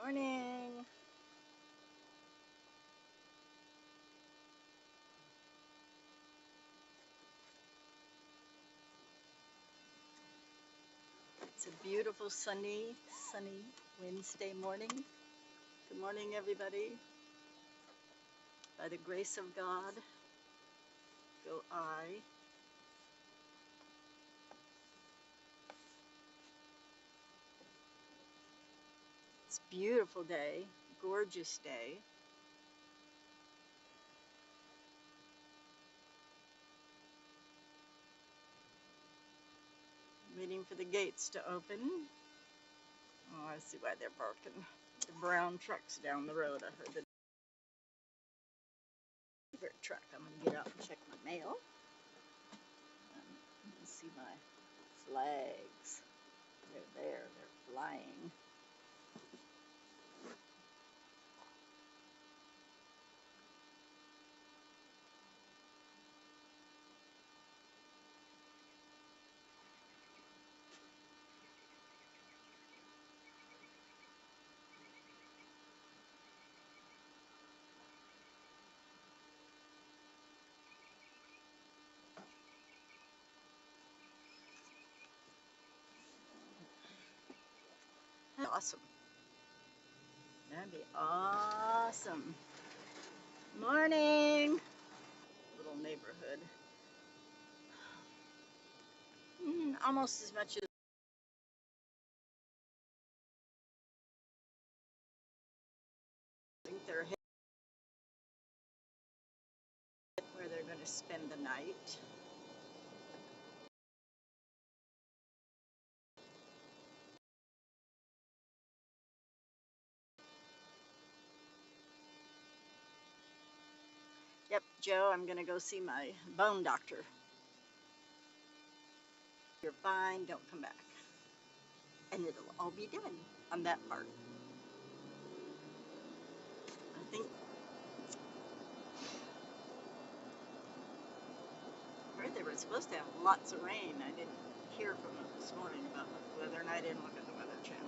Morning. It's a beautiful sunny Wednesday morning. Good morning, everybody. By the grace of God, go I. It's a beautiful day, gorgeous day. Waiting for the gates to open. Oh, I see why they're barking. The brown truck's down the road. I heard the truck. I'm gonna get out and check my mail. You can see my flags. They're there. They're flying. Awesome. That'd be awesome. Morning. Little neighborhood. Almost as much as I think they're hit where they're going to spend the night. Yep, Joe, I'm going to go see my bone doctor. You're fine, don't come back. And it'll all be done on that part. I think I heard they were supposed to have lots of rain. I didn't hear from them this morning about the weather, and I didn't look at the Weather Channel.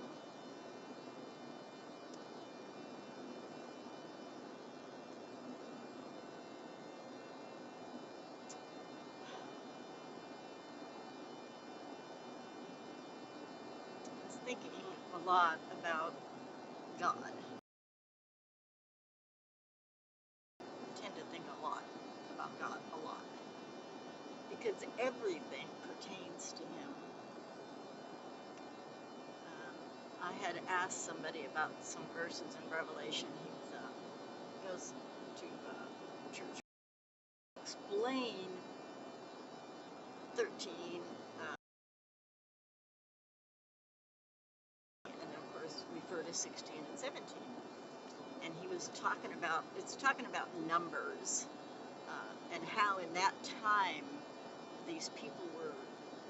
I was thinking a lot about God. I tend to think a lot about God, a lot. Because everything pertains to Him. I had asked somebody about some verses in Revelation. He goes to church. Explain 13, and then of course refer to 16 and 17. And he was talking about, it's talking about numbers, and how in that time these people were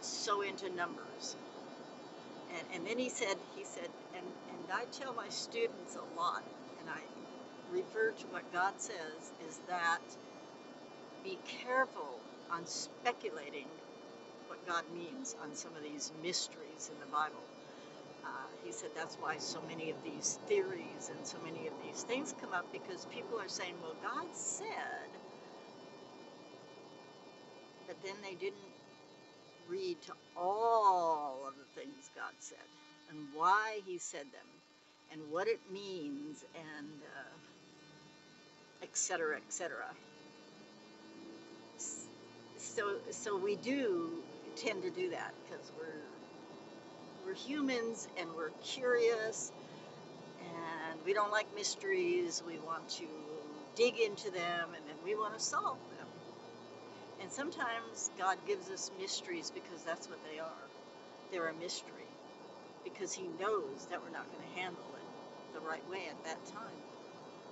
so into numbers. And then he said, and I tell my students a lot, and I refer to what God says, is that be careful on speculating what God means on some of these mysteries in the Bible. He said that's why so many of these theories and so many of these things come up, because people are saying, well, God said, but then they didn't read to all of the things God said and why He said them and what it means, and et cetera, et cetera. So we do tend to do that because we're humans and we're curious and we don't like mysteries. We want to dig into them and then we want to solve them. And sometimes God gives us mysteries because that's what they are. They're a mystery because He knows that we're not going to handle it the right way at that time.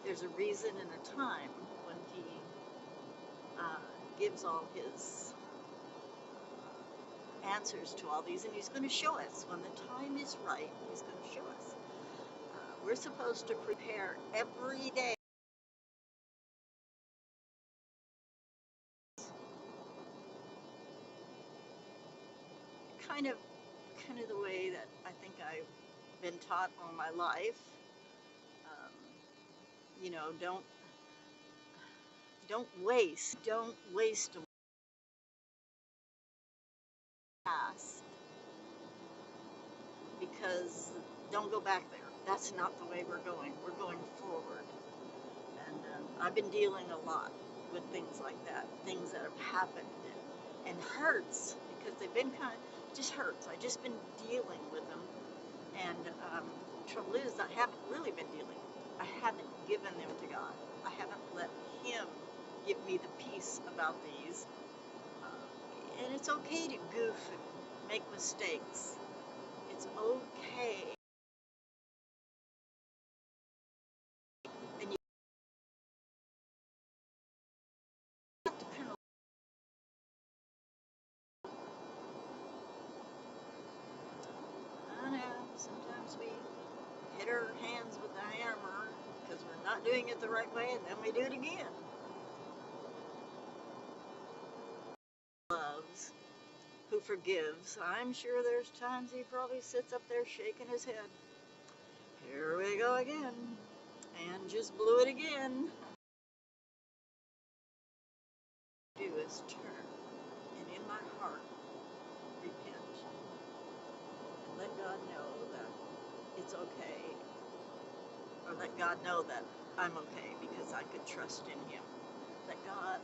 There's a reason and a time when He gives all His answers to all these, and He's going to show us when the time is right. He's going to show us. We're supposed to prepare every day. Kind of the way that I think I've been taught all my life. You know, don't waste a pass, because don't go back there. That's not the way we're going. We're going forward. And I've been dealing a lot with things like that, things that have happened, and hurts, because they've been kind of just hurts. I just been dealing with them, and trouble is, I haven't really been dealing. I haven't given them to God. I haven't let Him give me the peace about these. And it's okay to goof and make mistakes. It's okay, and you have to kind of. I know sometimes we hit our hands with the hammer because we're not doing it the right way, and then we do it again. Loves, who forgives. I'm sure there's times he probably sits up there shaking his head. Here we go again, and just blew it again. Do is turn, and in my heart repent, and let God know that it's okay, or let God know that I'm okay because I could trust in Him. Let God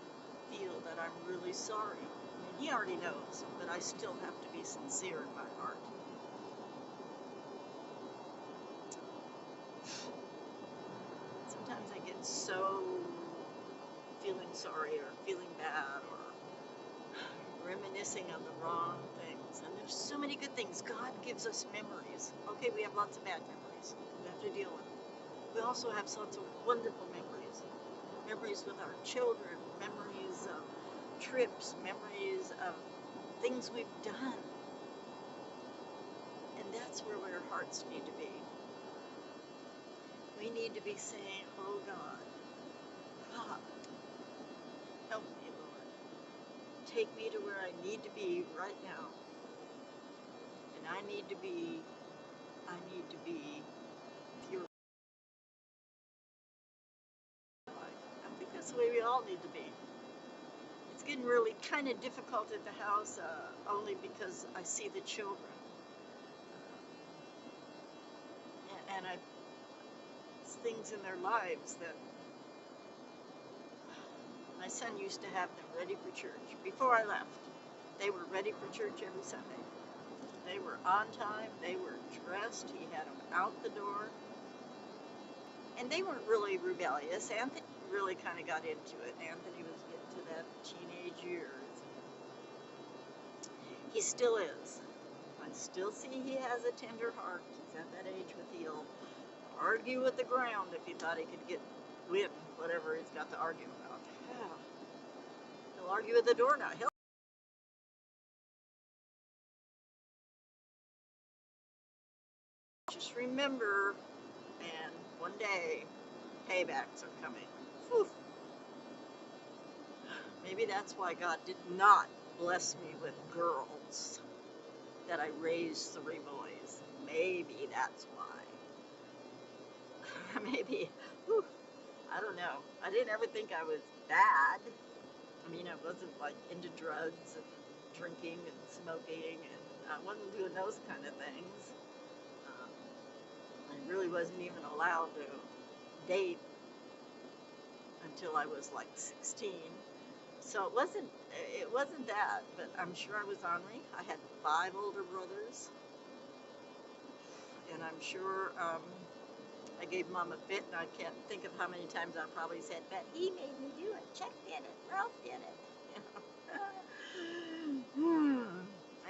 feel that I'm really sorry. I mean, He already knows, but I still have to be sincere in my heart. Sometimes I get so feeling sorry or feeling bad or reminiscing on the wrong things. And there's so many good things. God gives us memories. Okay, we have lots of bad memories we have to deal with. We also have lots of wonderful memories. Memories with our children, memories of trips, memories of things we've done. And that's where our hearts need to be. We need to be saying, oh God, God, help me, Lord. Take me to where I need to be right now. And I need to be pure life. I think that's the way we all need to be. It's getting really kind of difficult at the house, only because I see the children. And things in their lives that my son used to have them ready for church. Before I left, they were ready for church every Sunday. They were on time, they were dressed, he had them out the door. And they weren't really rebellious. Anthony really kind of got into it. Anthony was getting to that teenage years. He still is. I still see he has a tender heart. He's at that age where he'll argue with the ground if he thought he could win whatever he's got to argue about. He'll argue with the door now. He'll just remember, and one day paybacks are coming. Whew. Maybe that's why God did not bless me with girls, that I raised 3 boys. Maybe that's why. Maybe, whew, I don't know. I didn't ever think I was bad. I mean, I wasn't like into drugs and drinking and smoking, and I wasn't doing those kind of things. I really wasn't even allowed to date until I was like 16. So it wasn't that, but I'm sure I was ornery. I had 5 older brothers, and I'm sure I gave Mom a fit, and I can't think of how many times I probably said, but he made me do it. Chuck did it. Ralph did it.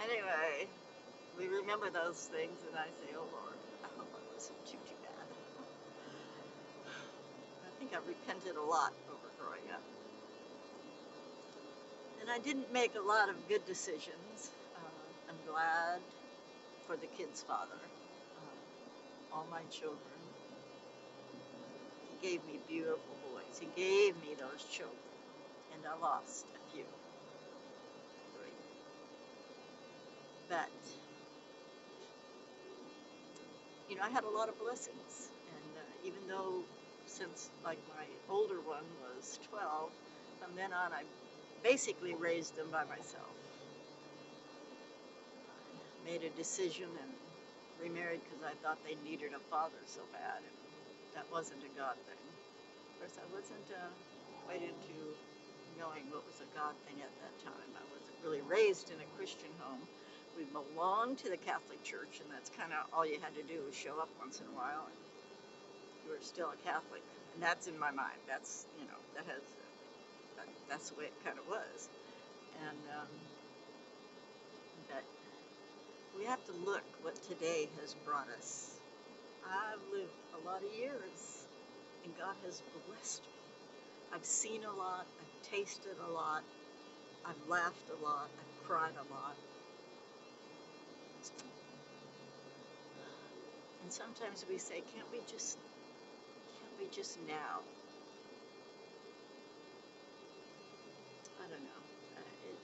Anyway, we remember those things, and I say, oh Lord, I hope I wasn't too bad. I think I repented a lot over growing up. And I didn't make a lot of good decisions. I'm glad for the kid's father, all my children. He gave me beautiful boys. He gave me those children, and I lost a few. 3. But, I had a lot of blessings, and even though since like my older one was 12. From then on, I basically raised them by myself. I made a decision and remarried because I thought they needed a father so bad, and that wasn't a God thing. Of course, I wasn't quite into knowing what was a God thing at that time. I wasn't really raised in a Christian home. We belonged to the Catholic Church, and that's kind of all you had to do was show up once in a while, and you were still a Catholic. And that's in my mind. That's, you know, that's the way it kind of was. And but we have to look what today has brought us. I've lived a lot of years, and God has blessed me. I've seen a lot, I've tasted a lot, I've laughed a lot, I've cried a lot. And sometimes we say, can't we just now? I don't know.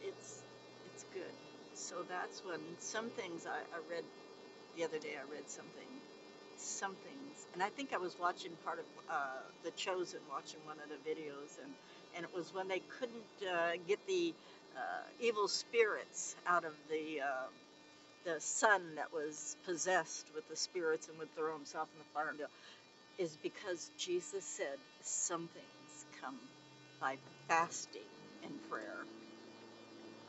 It's good. So that's when some things I read the other day. I read some things, and I think I was watching part of The Chosen, watching one of the videos, and it was when they couldn't get the evil spirits out of the son that was possessed with the spirits and would throw himself in the fire and is because Jesus said some things come by fasting and prayer.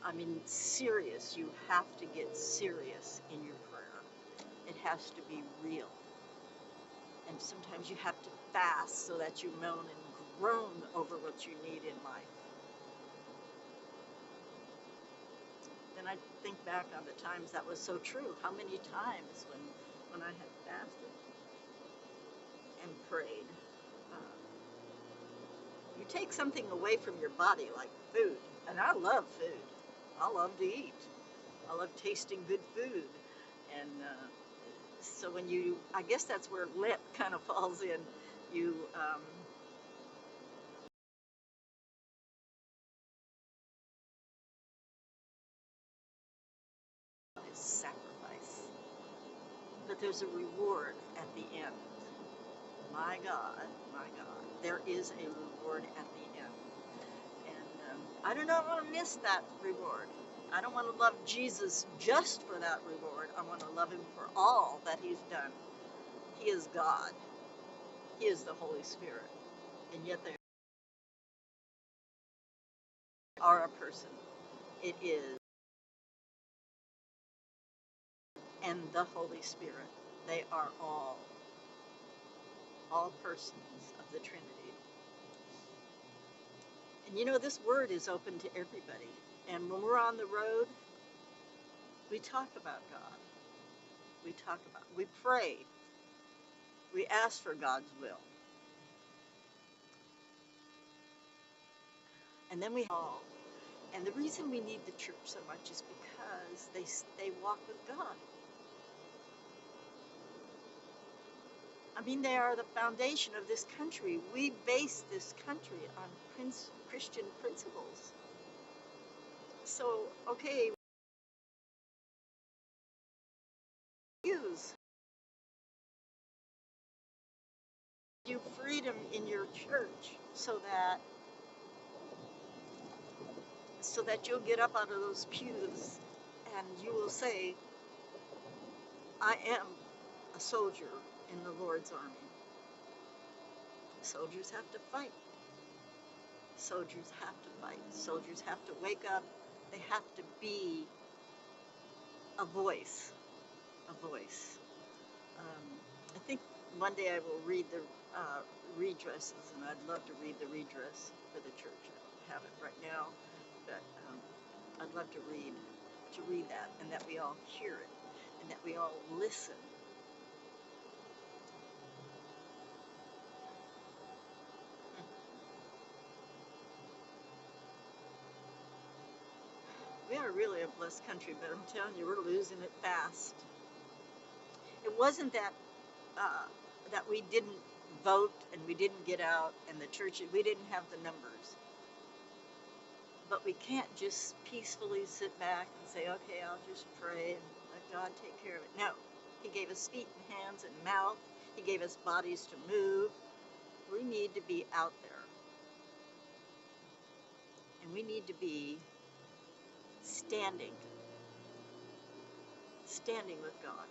I mean, serious. You have to get serious in your prayer. It has to be real. And sometimes you have to fast so that you moan and groan over what you need in life. Then I think back on the times that was so true. How many times when I had fasted and prayed. You take something away from your body like food, and I love food. I love to eat. I love tasting good food. And so when you, I guess that's where Lent kind of falls in. You is sacrifice, but there's a reward at the end. My God, there is a reward at the end. And I do not want to miss that reward. I don't want to love Jesus just for that reward. I want to love him for all that he's done. He is God. He is the Holy Spirit. And yet they are a person. It is. And the Holy Spirit. They are all persons of the Trinity. And you know, this word is open to everybody. And when we're on the road, we talk about God. We pray. We ask for God's will. And then we all. And the reason we need the church so much is because they walk with God. I mean, they are the foundation of this country. We base this country on Christian principles. So, okay, use you freedom in your church so that you'll get up out of those pews and you will say, I am a soldier in the Lord's army. Soldiers have to fight. Soldiers have to fight. Soldiers have to wake up. They have to be a voice. A voice. I think one day I will read the redresses, and I'd love to read the redress for the church. I don't have it right now, but I'd love to read that, and that we all hear it, and that we all listen. We are really a blessed country, but I'm telling you, we're losing it fast. It wasn't that we didn't vote and we didn't get out, and the church, we didn't have the numbers. But we can't just peacefully sit back and say, okay, I'll just pray and let God take care of it. No, he gave us feet and hands and mouth. He gave us bodies to move. We need to be out there. And we need to be standing with God.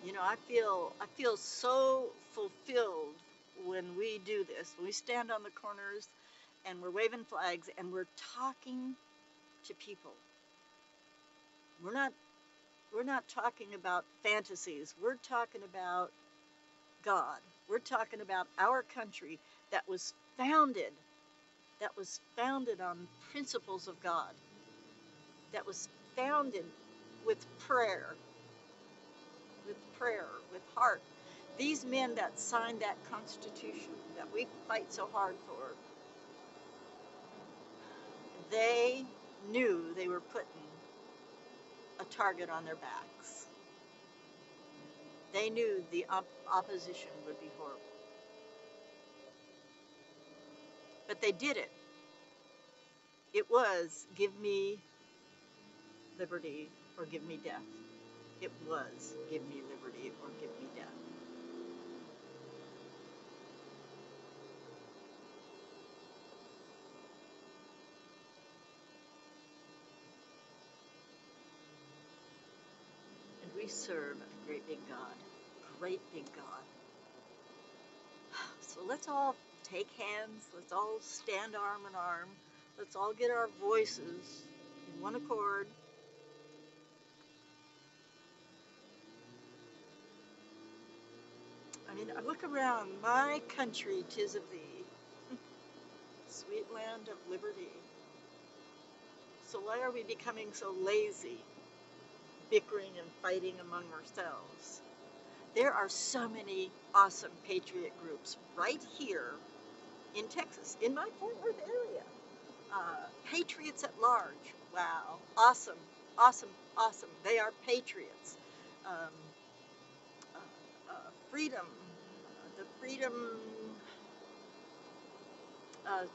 You know, I feel so fulfilled when we do this. When we stand on the corners and we're waving flags and we're talking to people. We're not talking about fantasies. We're talking about God. We're talking about our country that was founded on principles of God, that was founded with prayer, with heart. These men that signed that Constitution that we fight so hard for, they knew they were putting a target on their backs. They knew the opposition would be horrible. But they did it. It was, give me liberty or give me death. It was, give me liberty or give me death. And we serve a great big God. Great big God. So let's all take hands. Let's all stand arm in arm. Let's all get our voices in one accord. I mean, I look around, my country, 'tis of thee, sweet land of liberty. So why are we becoming so lazy, bickering and fighting among ourselves? There are so many awesome patriot groups right here in Texas, in my Fort Worth area. Patriots at large. Wow. Awesome. Awesome. Awesome. They are patriots. Um, freedom. The freedom.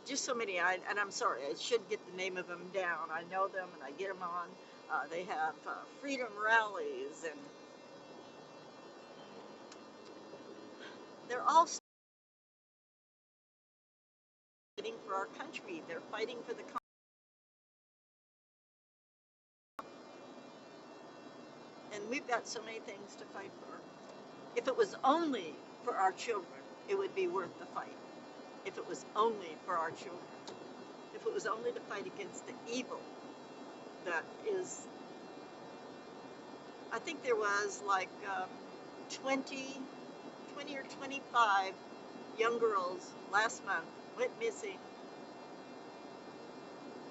Just so many. And I'm sorry, I should get the name of them down. I know them and I get them on. They have freedom rallies, and they're all fighting for our country. They're fighting for the. And we've got so many things to fight for. If it was only for our children, it would be worth the fight. If it was only for our children. If it was only to fight against the evil that is. I think there was like 20 or 25 young girls last month went missing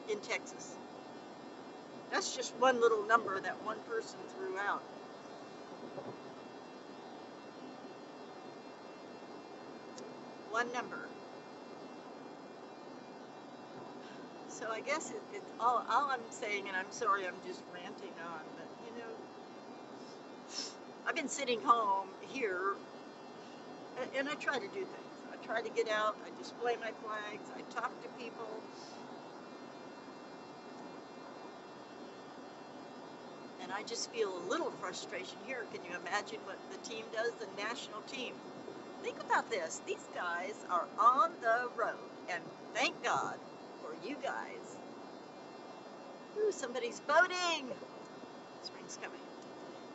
in Texas. That's just one little number that one person threw out. One number. So I guess it's all I'm saying, and I'm sorry I'm just ranting on, but you know, I've been sitting home here, and I try to do things. I try to get out, I display my flags, I talk to people. And I just feel a little frustration here. Can you imagine what the team does, the national team? Think about this. These guys are on the road, and thank God for you guys. Ooh, somebody's boating. Spring's coming.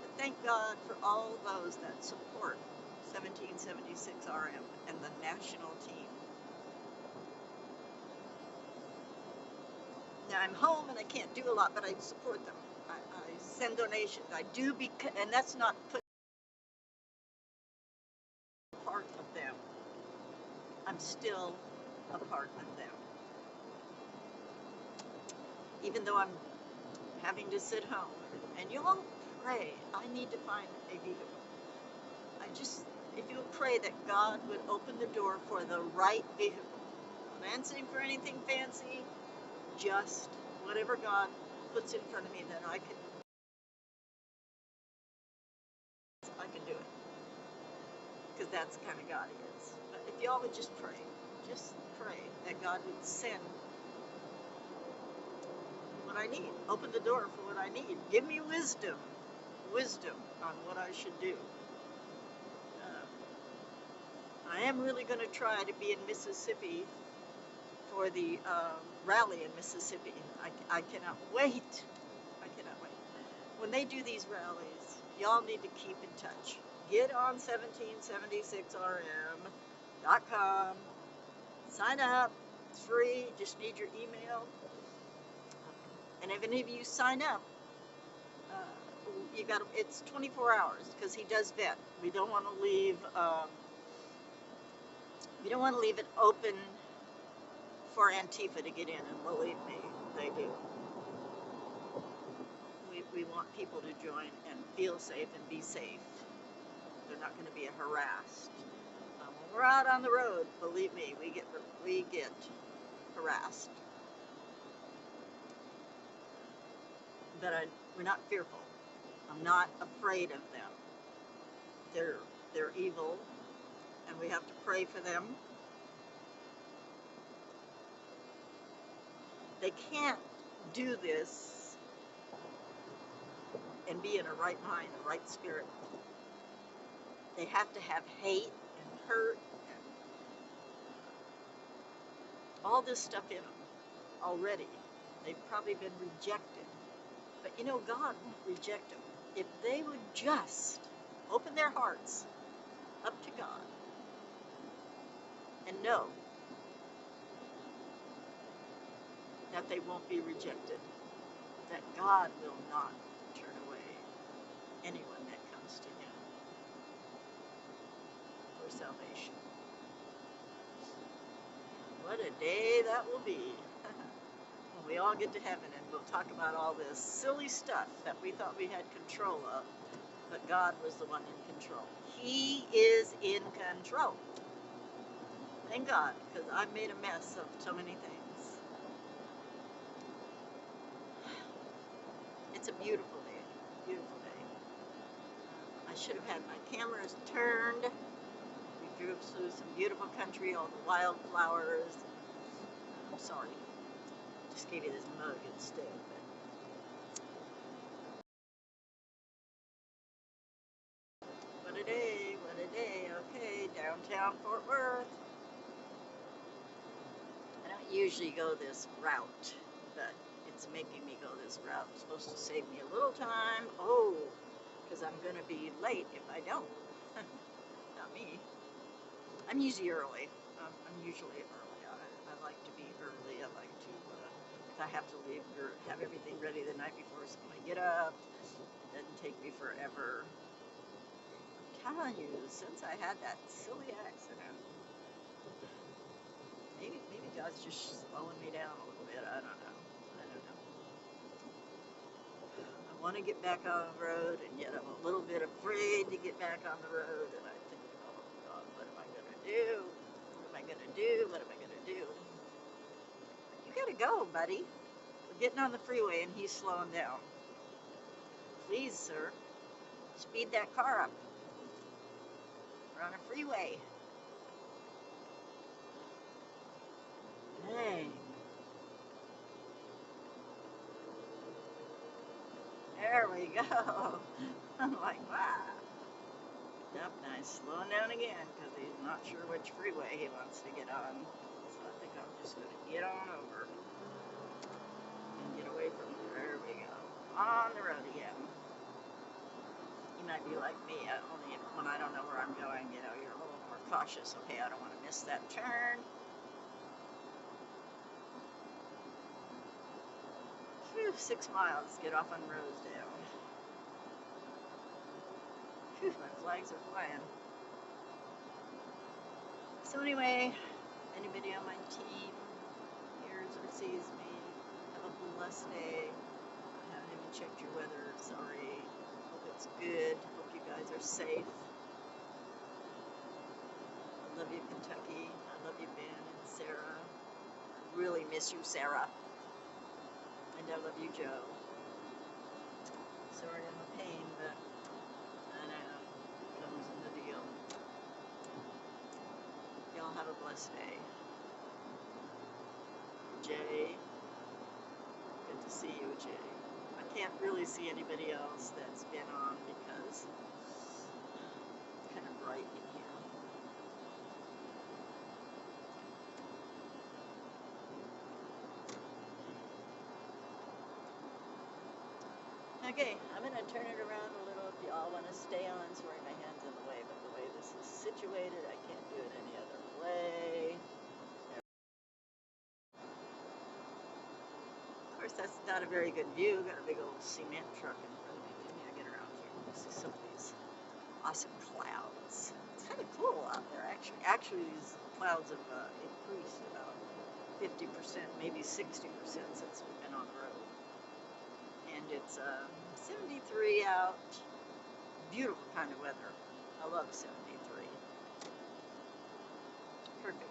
But thank God for all those that support 1776 RM and the national team. Now I'm home and I can't do a lot, but I support them. I send donations. I do, and that's not put part of them. I'm still a part of them. Even though I'm having to sit home. And you all pray. I need to find a vehicle. If you'll pray that God would open the door for the right vehicle. I'm not asking for anything fancy, just whatever God puts in front of me that I can do it. Because that's the kind of God He is. But if y'all would just pray that God would send what I need. Open the door for what I need. Give me wisdom. wisdom on what I should do. I am really going to try to be in Mississippi for the rally in Mississippi. I cannot wait. I cannot wait. When they do these rallies, y'all need to keep in touch. Get on 1776rm.com. Sign up. It's free. Just need your email. And if any of you sign up, you got it's 24 hours because he does vet. We don't want to leave. We don't want to leave it open for Antifa to get in, and believe me, they do. We want people to join and feel safe and be safe. They're not going to be harassed. When we're out on the road, believe me, we get harassed. But we're not fearful. I'm not afraid of them. They're evil, and we have to pray for them. They can't do this and be in a right mind, a right spirit. They have to have hate and hurt and all this stuff in them already. They've probably been rejected. But you know, God won't reject them. If they would just open their hearts up to God and know that they won't be rejected, that God will not turn away anyone that comes to him for salvation. What a day that will be when we all get to heaven and we'll talk about all this silly stuff that we thought we had control of, but God was the one in control. He is in control. Thank God, because I've made a mess of so many things. It's a beautiful day, beautiful day. I should have had my cameras turned. We drove through some beautiful country, all the wildflowers. I'm sorry, just gave you this mug instead. But what a day, what a day. Okay, downtown Fort Worth. I don't usually go this route, but it's making me go this route. It's supposed to save me a little time. Oh, because I'm going to be late if I don't. Not me. I'm usually early. I'm usually early. I like to be early. I like to, if I have to leave or have everything ready the night before, so when I get up, it doesn't take me forever. I'm telling you, since I had that silly accident, maybe God's just slowing me down a little bit. I don't know. I want to get back on the road, and yet I'm a little bit afraid to get back on the road. And I think, oh God, what am I going to do? What am I going to do? What am I going to do? You got to go, buddy. We're getting on the freeway, and he's slowing down. Please, sir, speed that car up. We're on a freeway. Dang. There we go. I'm like, wow. Yep, nice. Slowing down again because he's not sure which freeway he wants to get on. So I think I'm just going to get on over and get away from him. There we go. On the road again. You might be like me. Only when I don't know where I'm going, you're a little more cautious. Okay, I don't want to miss that turn. Phew, 6 miles. Get off on Rosedale. Phew, my flags are flying. So anyway, anybody on my team hears or sees me, have a blessed day. I haven't even checked your weather, sorry. Hope it's good. Hope you guys are safe. I love you, Kentucky. I love you, Ben and Sarah. I really miss you, Sarah. And I love you, Joe. Sorry I'm a pain, but I know it comes in the deal. Y'all have a blessed day. Jay, good to see you, Jay. I Can't really see anybody else that's been on because it's kind of bright in here. Okay, I'm going to turn it around a little if y'all want to stay on. Sorry, my hand's in the way, but the way this is situated, I can't do it any other way. Of course, that's not a very good view. Got a big old cement truck in front of me. Maybe I get around here and see some of these awesome clouds. It's kind of cool out there, actually. Actually, these clouds have increased about 50%, maybe 60% since we've been on the road. And it's 73 out. Beautiful kind of weather. I love 73. Perfect.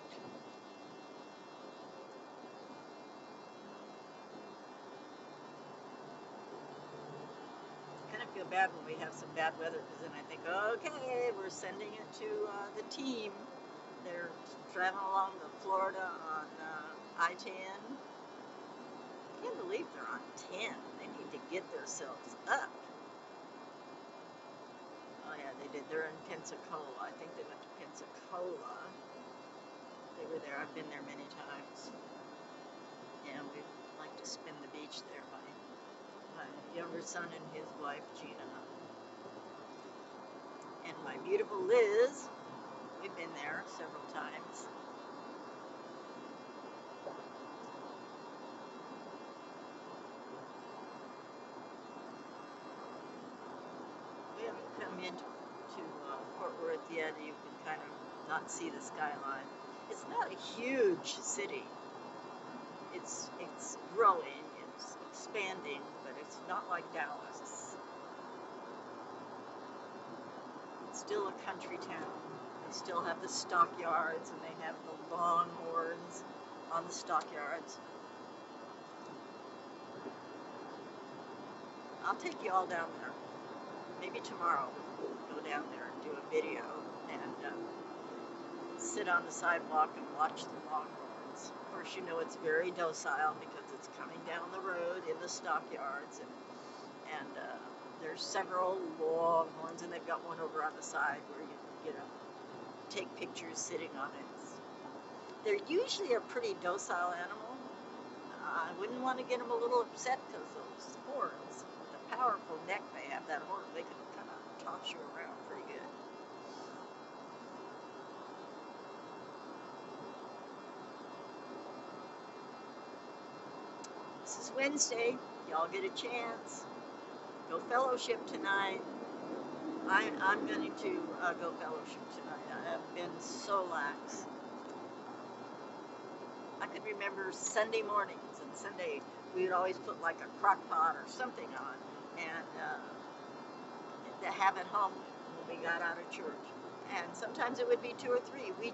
I kind of feel bad when we have some bad weather because then I think, okay, we're sending it to the team. They're traveling along the Florida on I-10. I can't believe they're on 10. They need to get themselves up. Oh yeah, they did. They're in Pensacola. I think they went to Pensacola. They were there. I've been there many times. Yeah, we like to spin the beach there. My younger son and his wife, Gina. And my beautiful Liz. We've been there several times. We haven't come into Fort Worth yet. You can kind of not see the skyline. It's not a huge city. It's growing, it's expanding, but it's not like Dallas. It's still a country town. They still have the stockyards, and they have the longhorns on the stockyards. I'll take you all down there. Maybe tomorrow we'll go down there and do a video and sit on the sidewalk and watch the longhorns. Of course, you know it's very docile because it's coming down the road in the stockyards, and there's several longhorns, and they've got one over on the side where you take pictures sitting on it. They're usually a pretty docile animal. I wouldn't want to get them a little upset because those horns, the powerful neck they have, that horn, they can kind of toss you around pretty good. This is Wednesday. Y'all get a chance. Go fellowship tonight. I'm going to go fellowship tonight. I have been so lax. I could remember Sunday mornings, and Sunday we would always put like a crock pot or something on, and to have at home when we got out of church. And sometimes it would be 2 or 3. We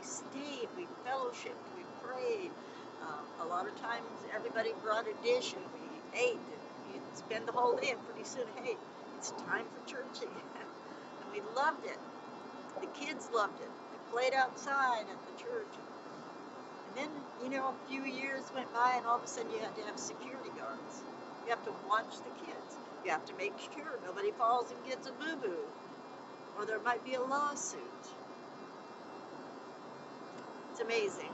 stayed, we fellowshipped, we prayed. A lot of times everybody brought a dish and we ate, and you'd spend the whole day, and pretty soon, hey, it's time for church again. And we loved it. The kids loved it. They played outside at the church. And then, a few years went by, and all of a sudden you had to have security guards. You have to watch the kids. You have to make sure nobody falls and gets a boo-boo, or there might be a lawsuit. It's amazing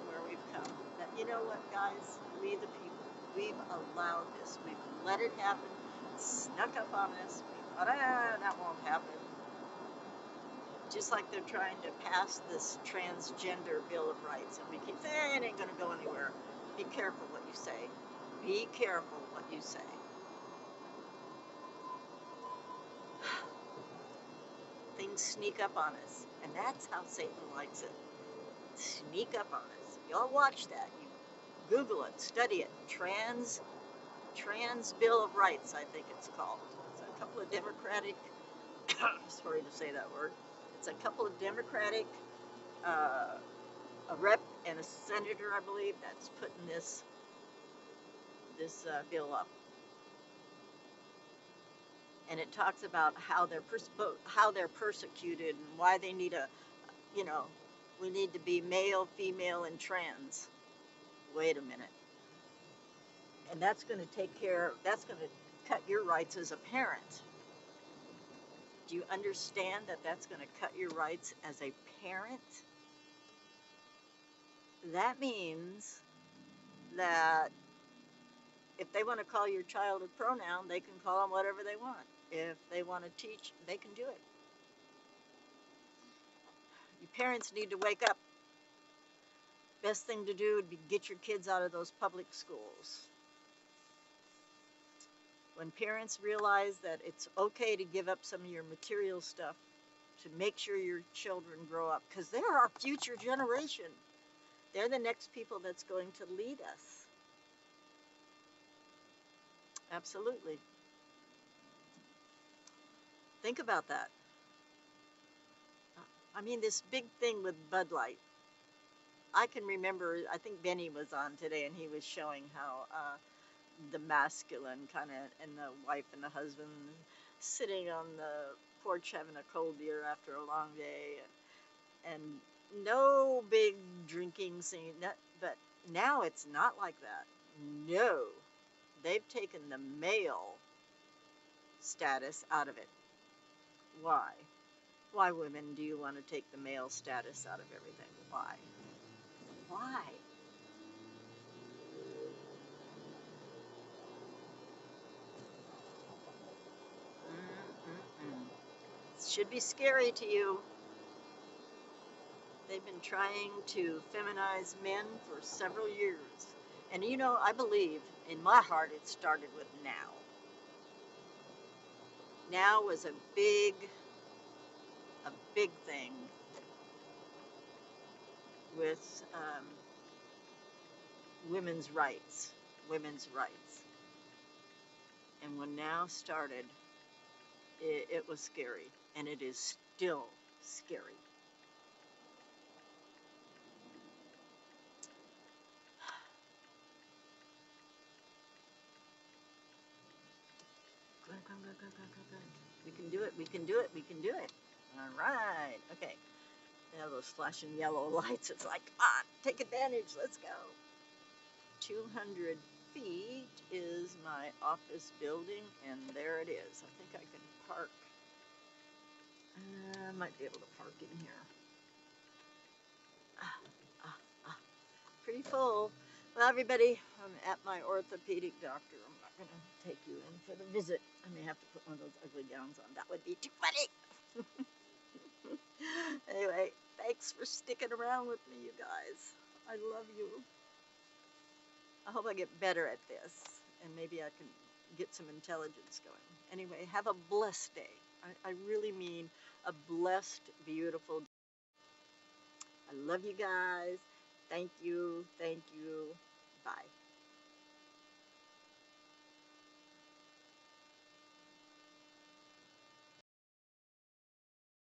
where we've come. But you know what, guys? We the people, we've allowed this. We've let it happen. It snuck up on us. We thought, that won't happen. Just like they're trying to pass this transgender Bill of Rights, and we keep saying it ain't going to go anywhere. Be careful what you say. Be careful what you say. Things sneak up on us, and that's how Satan likes it. Sneak up on us. Y'all watch that. You Google it, study it. Trans Bill of Rights, I think it's called. It's a couple of Democratic, sorry to say that word. It's a couple of Democratic, a rep and a senator, I believe, that's putting this bill up. And it talks about how they're persecuted and why they need we need to be male, female, and trans. Wait a minute. And that's going to that's going to cut your rights as a parent. Do you understand that that's going to cut your rights as a parent? That means that if they want to call your child a pronoun, they can call them whatever they want. If they want to teach, they can do it. Your parents need to wake up. Best thing to do would be get your kids out of those public schools. When parents realize that it's okay to give up some of your material stuff to make sure your children grow up, because they're our future generation. They're the next people that's going to lead us. Absolutely. Think about that. I mean, this big thing with Bud Light. I can remember, I think Benny was on today, and he was showing how the masculine kind of, and the wife and the husband sitting on the porch having a cold beer after a long day, and no big drinking scene. But now it's not like that. No, they've taken the male status out of it. Why? Why, women, do you want to take the male status out of everything? Why? Why? Mm-mm-mm. It should be scary to you. They've been trying to feminize men for several years. And you know, I believe in my heart it started with Now. Now was a big thing with women's rights, women's rights. And when Now started, it was scary, and it is still scary. Go, go, go, go, go, go, go. We can do it, we can do it, we can do it. All right, okay. They have those flashing yellow lights. It's like, come on, take advantage, let's go. 200 feet is my office building, and there it is. I think I can park. I might be able to park in here. Ah, ah, ah. Pretty full. Well, everybody, I'm at my orthopedic doctor. I'm not going to take you in for the visit. I may have to put one of those ugly gowns on. That would be too funny. Anyway, thanks for sticking around with me, you guys. I love you. I hope I get better at this, and maybe I can get some intelligence going. Anyway, have a blessed day. I really mean a blessed, beautiful day. I love you guys. Thank you. Thank you. Bye.